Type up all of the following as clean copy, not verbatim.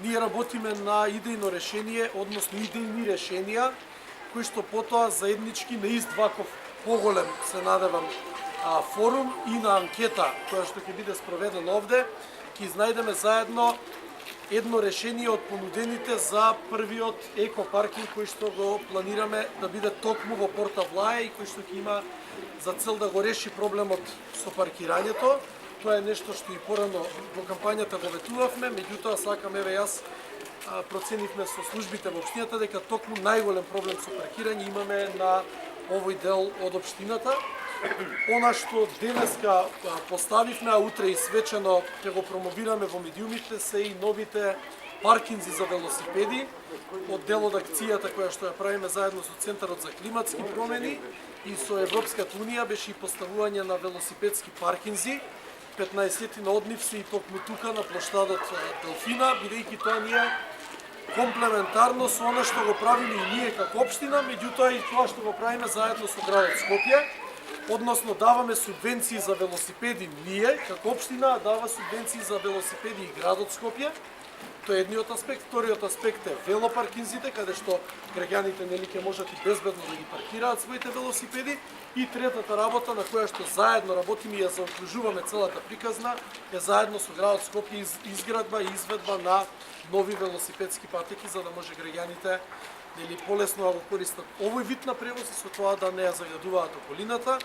Ние работиме на идејно решение, односно идејни решенија, кои што потоа заеднички на ист ваков поголем, се надевам, форум и на анкета, која што ќе биде спроведена овде, ќе изнајдеме заедно едно решение од понудените за првиот екопаркинг кој што го планираме да биде токму во Порта Влаја и кој што ќе има за цел да го реши проблемот со паркирањето. Тоа е нешто што и порано во кампањата го ветувавме, меѓутоа сакам, еве јас проценивме со службите во општината дека токму најголем проблем со паркирање имаме на овој дел од општината. Она што денеска поставивме, а утре и свечено ќе го промовираме во медиумите, се и новите паркинзи за велосипеди од дел од акцијата која што ја правиме заедно со Центарот за климатски промени и со Европската унија беше и поставување на велосипедски паркинзи. 15 од нив се и токму тука на плоштадот Делфина, бидејќи тоа ние комплементарно со она што го правиме и ние како општина, меѓутоа и тоа што го правиме заедно со градот Скопје, односно даваме субвенции за велосипеди ние како општина, дава субвенции за велосипеди и градот Скопје. Тоа е едниот аспект. Вториот аспект е велопаркинзите, каде што граѓаните нели ќе можат и безбедно да ги паркираат своите велосипеди. И третата работа на која што заедно работиме и ја заокружуваме целата приказна е заедно со градот Скопје изградба и изведба на нови велосипедски патеки за да може граѓаните нели полесно да го користат овој вид на превоз и со тоа да не ја загадуваат околината.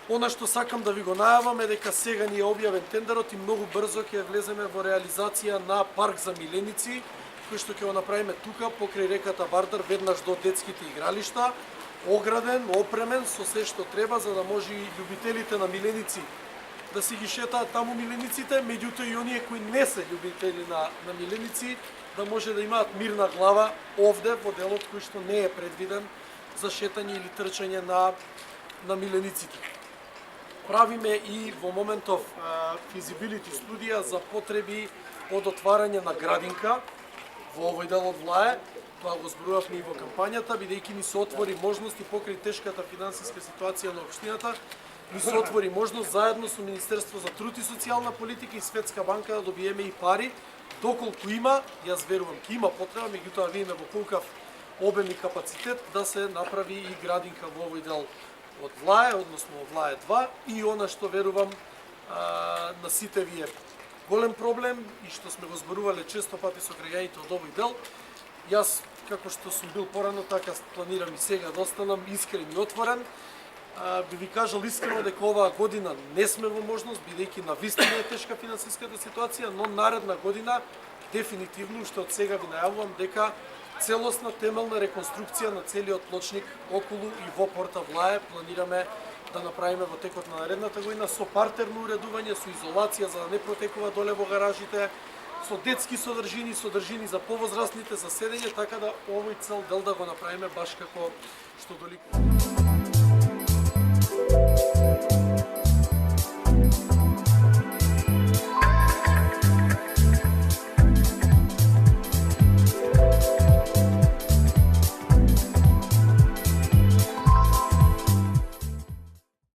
Она што сакам да ви го најавам е дека сега ни е објавен тендерот и многу брзо ќе влеземе во реализација на парк за миленици, кој што ќе го направиме тука покрај реката Вардар, веднаш до детските игралишта, ограден, опремен со се што треба за да може и љубителите на миленици да си ги шетаат таму милениците, меѓутоа и оние кои не се љубители на миленици да може да имаат мирна глава овде во делот кој што не е предвиден за шетање или трчање на милениците. Правиме и во моментов физибилити студија за потреби од отварање на градинка во овој дел од Влаја. Тоа го зборувавме и во кампањата, бидејќи ни се отвори можност и покрај тешката финансиска ситуација на општината, ни се отвори можност заедно со Министерство за труд и социјална политика и Светска банка да добиеме и пари, доколку има, јас верувам ќе има потреба, меѓутоа видиме во колкав обем и капацитет да се направи и градинка во овој дел од Влаја, односно од Влаја 2, и она што верувам на сите вие голем проблем и што сме го зборувале често пати со граѓаните од овој дел. Јас, како што сум бил порано, така планирам и сега да останам искрен и отворен. Би ви кажал искрено дека оваа година не сме во можност, бидејќи навистина е тешка финансиската ситуација, но наредна година дефинитивно, што од сега ви најавувам дека целосна темелна реконструкција на целиот плочник околу и во Порта Влаја планираме да направиме во текот на наредната година со партерно уредување, со изолација за да не протекува доле во гаражите, со детски содржини за повозрастните за седење, така да овој цел дел да го направиме баш како што доликува.